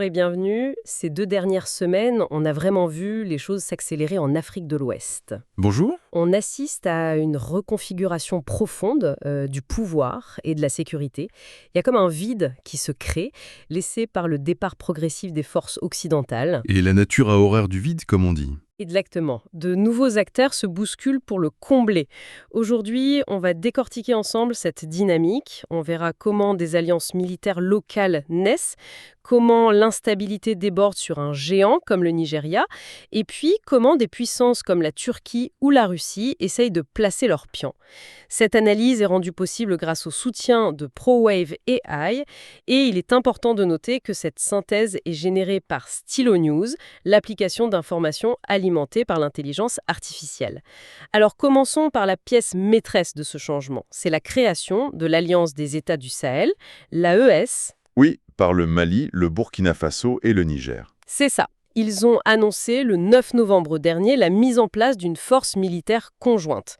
Bonjour et bienvenue. Ces 2 dernières semaines, on a vraiment vu les choses s'accélérer en Afrique de l'Ouest. Bonjour. On assiste à une reconfiguration profonde du pouvoir et de la sécurité. Il y a comme un vide qui se crée, laissé par le départ progressif des forces occidentales. Et la nature a horreur du vide, comme on dit. Exactement. De nouveaux acteurs se bousculent pour le combler. Aujourd'hui, on va décortiquer ensemble cette dynamique. On verra comment des alliances militaires locales naissent, comment l'instabilité déborde sur un géant comme le Nigeria, et puis comment des puissances comme la Turquie ou la Russie essayent de placer leurs pions. Cette analyse est rendue possible grâce au soutien de ProWave AI, et il est important de noter que cette synthèse est générée par Stylo News, l'application d'information alimentée par l'intelligence artificielle. Alors commençons par la pièce maîtresse de ce changement. C'est la création de l'Alliance des États du Sahel, l'AES. Oui, par le Mali, le Burkina Faso et le Niger. C'est ça. Ils ont annoncé le 9 novembre dernier la mise en place d'une force militaire conjointe.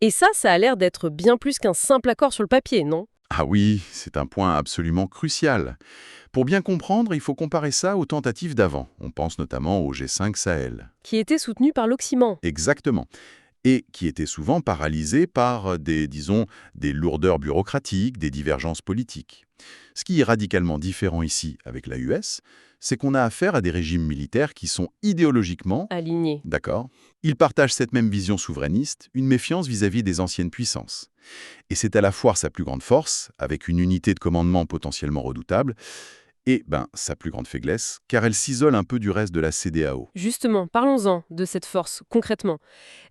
Et ça a l'air d'être bien plus qu'un simple accord sur le papier, non ? Ah oui, c'est un point absolument crucial. Pour bien comprendre, il faut comparer ça aux tentatives d'avant. On pense notamment au G5 Sahel. Qui était soutenu par l'Occident. Exactement. Et qui était souvent paralysé par des lourdeurs bureaucratiques, des divergences politiques. Ce qui est radicalement différent ici avec l'AES, c'est qu'on a affaire à des régimes militaires qui sont idéologiquement Aligné. d'accord. Ils partagent cette même vision souverainiste, une méfiance vis-à-vis des anciennes puissances. Et c'est à la fois sa plus grande force, avec une unité de commandement potentiellement redoutable, et sa plus grande faiblesse, car elle s'isole un peu du reste de la CEDEAO. Justement, parlons-en de cette force, concrètement.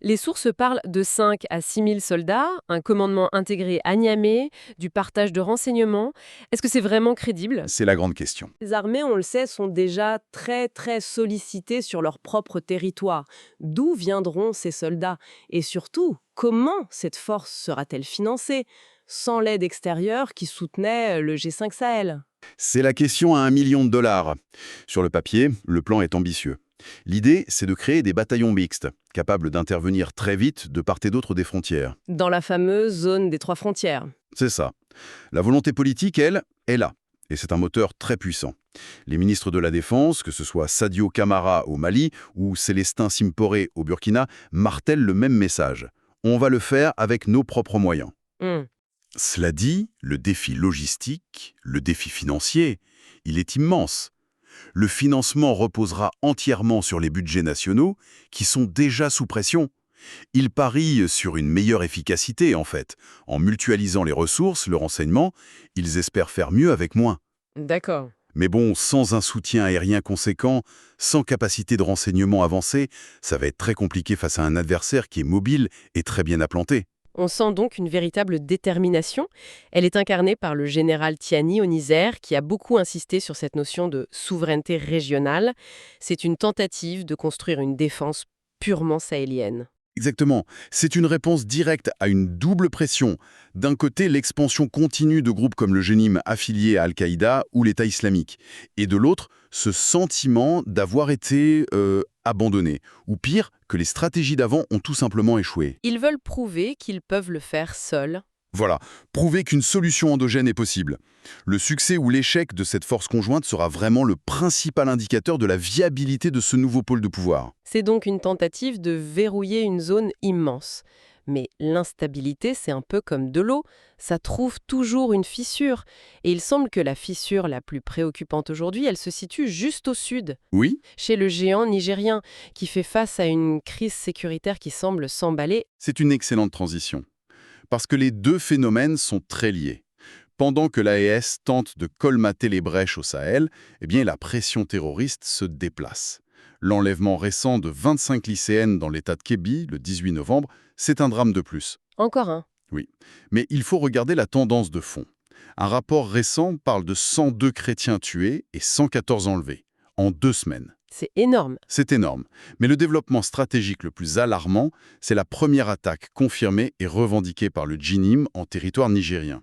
Les sources parlent de 5 à 6 000 soldats, un commandement intégré à Niamey, du partage de renseignements. Est-ce que c'est vraiment crédible ? C'est la grande question. Les armées, on le sait, sont déjà très sollicitées sur leur propre territoire. D'où viendront ces soldats? Et surtout, comment cette force sera-t-elle financée sans l'aide extérieure qui soutenait le G5 Sahel? C'est la question à $1 million. Sur le papier, le plan est ambitieux. L'idée, c'est de créer des bataillons mixtes, capables d'intervenir très vite de part et d'autre des frontières. Dans la fameuse zone des 3 frontières. C'est ça. La volonté politique, elle, est là. Et c'est un moteur très puissant. Les ministres de la Défense, que ce soit Sadio Camara au Mali ou Célestin Simporé au Burkina, martèlent le même message. On va le faire avec nos propres moyens. Cela dit, le défi logistique, le défi financier, il est immense. Le financement reposera entièrement sur les budgets nationaux, qui sont déjà sous pression. Ils parient sur une meilleure efficacité, en fait. En mutualisant les ressources, le renseignement, ils espèrent faire mieux avec moins. D'accord. Mais bon, sans un soutien aérien conséquent, sans capacité de renseignement avancée, ça va être très compliqué face à un adversaire qui est mobile et très bien implanté. On sent donc une véritable détermination. Elle est incarnée par le général Tiani au Niger, qui a beaucoup insisté sur cette notion de souveraineté régionale. C'est une tentative de construire une défense purement sahélienne. Exactement. C'est une réponse directe à une double pression. D'un côté, l'expansion continue de groupes comme le Jenim affilié à Al-Qaïda ou l'État islamique. Et de l'autre, ce sentiment d'avoir été abandonné. Ou pire, que les stratégies d'avant ont tout simplement échoué. Ils veulent prouver qu'ils peuvent le faire seuls. Voilà, prouver qu'une solution endogène est possible. Le succès ou l'échec de cette force conjointe sera vraiment le principal indicateur de la viabilité de ce nouveau pôle de pouvoir. C'est donc une tentative de verrouiller une zone immense. Mais l'instabilité, c'est un peu comme de l'eau, ça trouve toujours une fissure. Et il semble que la fissure la plus préoccupante aujourd'hui, elle se situe juste au sud, Oui, chez le géant nigérien, qui fait face à une crise sécuritaire qui semble s'emballer. c'est une excellente transition. Parce que les deux phénomènes sont très liés. Pendant que l'AES tente de colmater les brèches au Sahel, la pression terroriste se déplace. L'enlèvement récent de 25 lycéennes dans l'état de Kebbi, le 18 novembre, c'est un drame de plus. Encore un. Oui, mais il faut regarder la tendance de fond. Un rapport récent parle de 102 chrétiens tués et 114 enlevés, en 2 semaines. C'est énorme. C'est énorme. Mais le développement stratégique le plus alarmant, c'est la première attaque confirmée et revendiquée par le Djinim en territoire nigérien.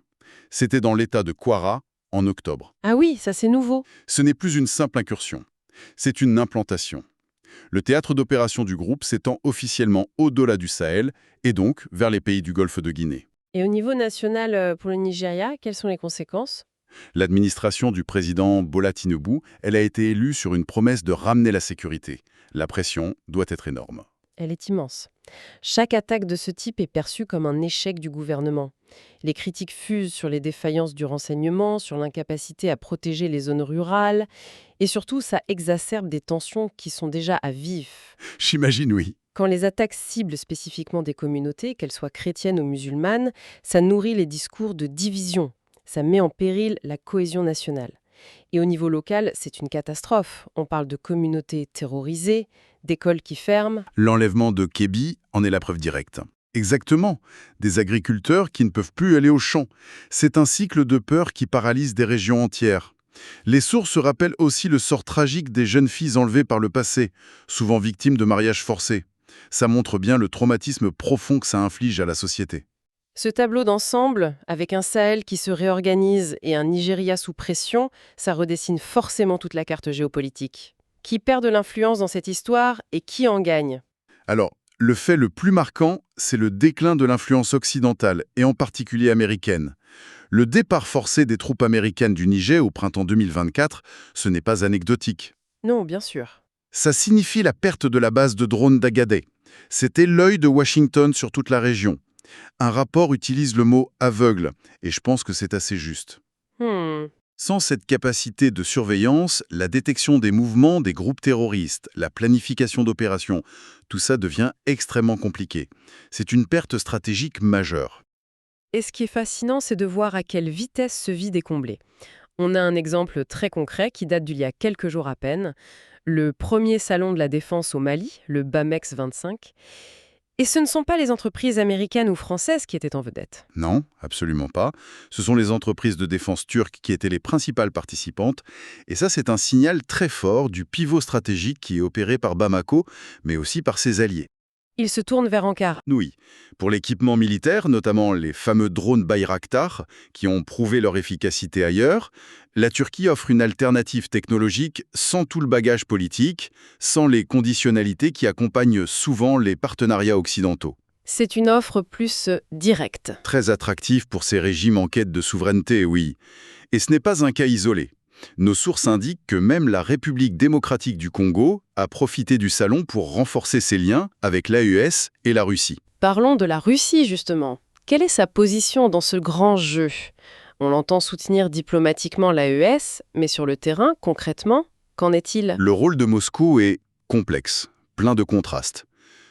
C'était dans l'état de Kwara, en octobre. Ah oui, ça c'est nouveau. Ce n'est plus une simple incursion. C'est une implantation. Le théâtre d'opération du groupe s'étend officiellement au-delà du Sahel et donc vers les pays du Golfe de Guinée. Et au niveau national, pour le Nigeria, quelles sont les conséquences ? L'administration du président Bola Tinubu, elle a été élue sur une promesse de ramener la sécurité. La pression doit être énorme. Elle est immense. Chaque attaque de ce type est perçue comme un échec du gouvernement. Les critiques fusent sur les défaillances du renseignement, sur l'incapacité à protéger les zones rurales, et surtout, ça exacerbe des tensions qui sont déjà à vif. J'imagine, oui. Quand les attaques ciblent spécifiquement des communautés, qu'elles soient chrétiennes ou musulmanes, ça nourrit les discours de division. Ça met en péril la cohésion nationale. Et au niveau local, c'est une catastrophe. On parle de communautés terrorisées, d'écoles qui ferment. L'enlèvement de Kébi en est la preuve directe. Exactement. Des agriculteurs qui ne peuvent plus aller au champ. C'est un cycle de peur qui paralyse des régions entières. Les sources rappellent aussi le sort tragique des jeunes filles enlevées par le passé, souvent victimes de mariages forcés. Ça montre bien le traumatisme profond que ça inflige à la société. Ce tableau d'ensemble, avec un Sahel qui se réorganise et un Nigeria sous pression, ça redessine forcément toute la carte géopolitique. Qui perd de l'influence dans cette histoire et qui en gagne? Alors, le fait le plus marquant, c'est le déclin de l'influence occidentale, et en particulier américaine. Le départ forcé des troupes américaines du Niger au printemps 2024, ce n'est pas anecdotique. Non, bien sûr. Ça signifie la perte de la base de drones d'Agadez. C'était l'œil de Washington sur toute la région. Un rapport utilise le mot « aveugle », et je pense que c'est assez juste. Sans cette capacité de surveillance, la détection des mouvements des groupes terroristes, la planification d'opérations, tout ça devient extrêmement compliqué. C'est une perte stratégique majeure. Et ce qui est fascinant, c'est de voir à quelle vitesse ce vide est comblé. On a un exemple très concret qui date d'il y a quelques jours à peine. Le premier salon de la défense au Mali, le BAMEX 25. Et ce ne sont pas les entreprises américaines ou françaises qui étaient en vedette. Non, absolument pas. Ce sont les entreprises de défense turques qui étaient les principales participantes. Et ça, c'est un signal très fort du pivot stratégique qui est opéré par Bamako, mais aussi par ses alliés. Ils se tournent vers Ankara. Oui. Pour l'équipement militaire, notamment les fameux drones Bayraktar, qui ont prouvé leur efficacité ailleurs, la Turquie offre une alternative technologique sans tout le bagage politique, sans les conditionnalités qui accompagnent souvent les partenariats occidentaux. C'est une offre plus directe. Très attractive pour ces régimes en quête de souveraineté, oui. Et ce n'est pas un cas isolé. Nos sources indiquent que même la République démocratique du Congo a profité du salon pour renforcer ses liens avec l'AES et la Russie. Parlons de la Russie, justement. Quelle est sa position dans ce grand jeu? On l'entend soutenir diplomatiquement l'AES, mais sur le terrain, concrètement, qu'en est-il? Le rôle de Moscou est complexe, plein de contrastes.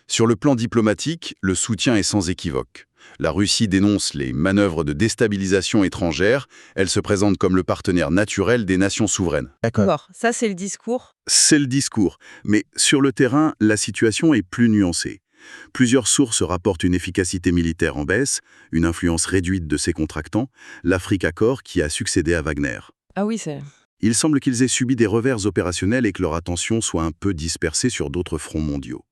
Sur le plan diplomatique, le soutien est sans équivoque. La Russie dénonce les manœuvres de déstabilisation étrangère. Elle se présente comme le partenaire naturel des nations souveraines. D'accord, ça c'est le discours. C'est le discours. Mais sur le terrain, la situation est plus nuancée. Plusieurs sources rapportent une efficacité militaire en baisse, une influence réduite de ses contractants, l'Africa Corps qui a succédé à Wagner. Ah oui, c'est... Il semble qu'ils aient subi des revers opérationnels et que leur attention soit un peu dispersée sur d'autres fronts mondiaux.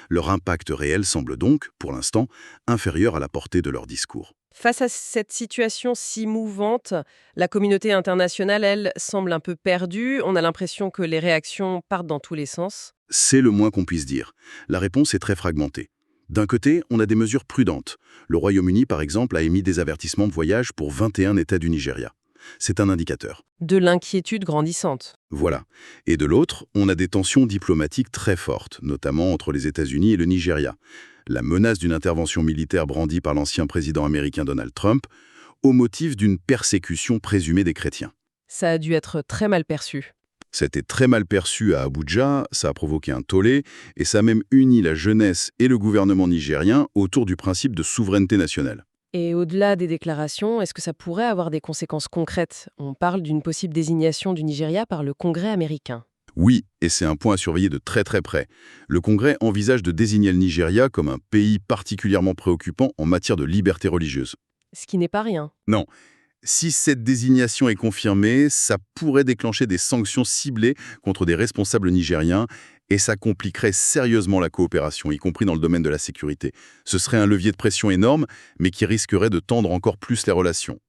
Leur impact réel semble donc, pour l'instant, inférieur à la portée de leur discours. Face à cette situation si mouvante, la communauté internationale, elle, semble un peu perdue. On a l'impression que les réactions partent dans tous les sens. C'est le moins qu'on puisse dire. La réponse est très fragmentée. D'un côté, on a des mesures prudentes. Le Royaume-Uni, par exemple, a émis des avertissements de voyage pour 21 États du Nigeria. C'est un indicateur. De l'inquiétude grandissante. Voilà. Et de l'autre, on a des tensions diplomatiques très fortes, notamment entre les États-Unis et le Nigeria. La menace d'une intervention militaire brandie par l'ancien président américain Donald Trump, au motif d'une persécution présumée des chrétiens. Ça a dû être très mal perçu. C'était très mal perçu à Abuja, ça a provoqué un tollé, et ça a même uni la jeunesse et le gouvernement nigérien autour du principe de souveraineté nationale. Et au-delà des déclarations, est-ce que ça pourrait avoir des conséquences concrètes? On parle d'une possible désignation du Nigeria par le Congrès américain. Oui, et c'est un point à surveiller de très très près. Le Congrès envisage de désigner le Nigeria comme un pays particulièrement préoccupant en matière de liberté religieuse. Ce qui n'est pas rien. Non. Si cette désignation est confirmée, ça pourrait déclencher des sanctions ciblées contre des responsables nigériens et ça compliquerait sérieusement la coopération, y compris dans le domaine de la sécurité. Ce serait un levier de pression énorme, mais qui risquerait de tendre encore plus les relations.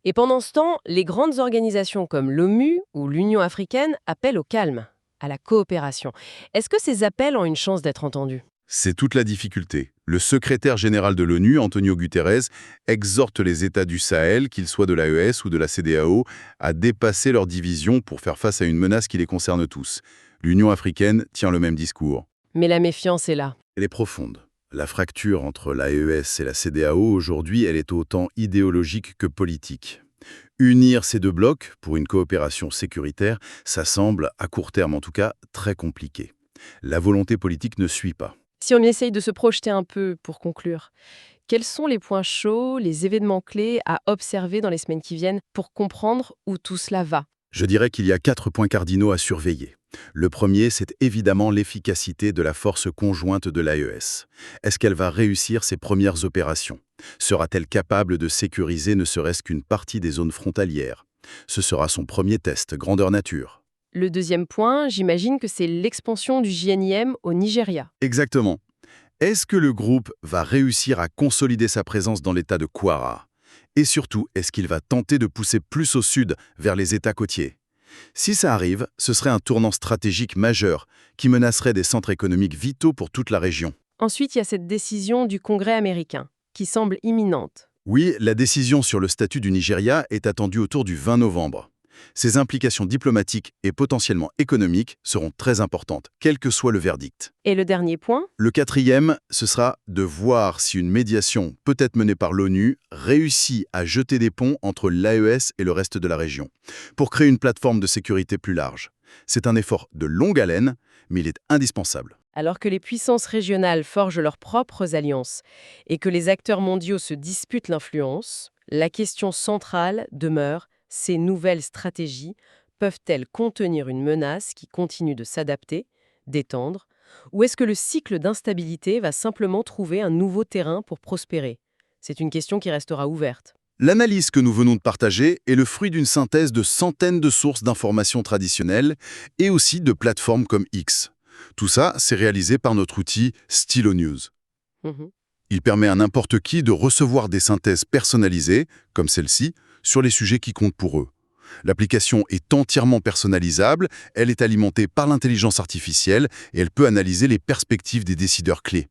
Et pendant ce temps, les grandes organisations comme l'ONU ou l'Union africaine appellent au calme, à la coopération. Est-ce que ces appels ont une chance d'être entendus? C'est toute la difficulté. Le secrétaire général de l'ONU, Antonio Guterres, exhorte les États du Sahel, qu'ils soient de l'AES ou de la CEDEAO, à dépasser leurs divisions pour faire face à une menace qui les concerne tous. L'Union africaine tient le même discours. Mais la méfiance est là. Elle est profonde. La fracture entre l'AES et la CEDEAO, aujourd'hui, elle est autant idéologique que politique. Unir ces deux blocs pour une coopération sécuritaire, ça semble, à court terme en tout cas, très compliqué. La volonté politique ne suit pas. Si on essaye de se projeter un peu pour conclure, quels sont les points chauds, les événements clés à observer dans les semaines qui viennent pour comprendre où tout cela va? Je dirais qu'il y a 4 points cardinaux à surveiller. Le premier, c'est évidemment l'efficacité de la force conjointe de l'AES. Est-ce qu'elle va réussir ses premières opérations? Sera-t-elle capable de sécuriser ne serait-ce qu'une partie des zones frontalières? Ce sera son premier test, grandeur nature. Le deuxième point, j'imagine que c'est l'expansion du JNIM au Nigeria. Exactement. Est-ce que le groupe va réussir à consolider sa présence dans l'état de Kwara? Et surtout, est-ce qu'il va tenter de pousser plus au sud, vers les États côtiers? Si ça arrive, ce serait un tournant stratégique majeur qui menacerait des centres économiques vitaux pour toute la région. Ensuite, il y a cette décision du Congrès américain, qui semble imminente. Oui, la décision sur le statut du Nigeria est attendue autour du 20 novembre. Ses implications diplomatiques et potentiellement économiques seront très importantes, quel que soit le verdict. Et le dernier point? Le quatrième, ce sera de voir si une médiation, peut-être menée par l'ONU, réussit à jeter des ponts entre l'AES et le reste de la région, pour créer une plateforme de sécurité plus large. C'est un effort de longue haleine, mais il est indispensable. Alors que les puissances régionales forgent leurs propres alliances et que les acteurs mondiaux se disputent l'influence, la question centrale demeure: ces nouvelles stratégies peuvent-elles contenir une menace qui continue de s'adapter, d'étendre, ou est-ce que le cycle d'instabilité va simplement trouver un nouveau terrain pour prospérer? C'est une question qui restera ouverte. L'analyse que nous venons de partager est le fruit d'une synthèse de centaines de sources d'informations traditionnelles et aussi de plateformes comme X. Tout ça, c'est réalisé par notre outil Stylo News. Mhm. Il permet à n'importe qui de recevoir des synthèses personnalisées, comme celle-ci, sur les sujets qui comptent pour eux. L'application est entièrement personnalisable, elle est alimentée par l'intelligence artificielle et elle peut analyser les perspectives des décideurs clés,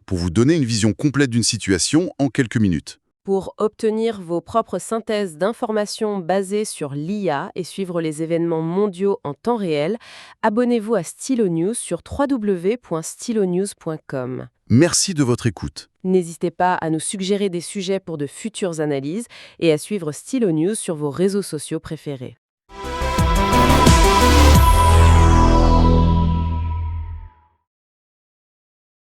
pour vous donner une vision complète d'une situation en quelques minutes. Pour obtenir vos propres synthèses d'informations basées sur l'IA et suivre les événements mondiaux en temps réel, abonnez-vous à Stylo News sur www.stylonews.com. Merci de votre écoute. N'hésitez pas à nous suggérer des sujets pour de futures analyses et à suivre Stylo News sur vos réseaux sociaux préférés.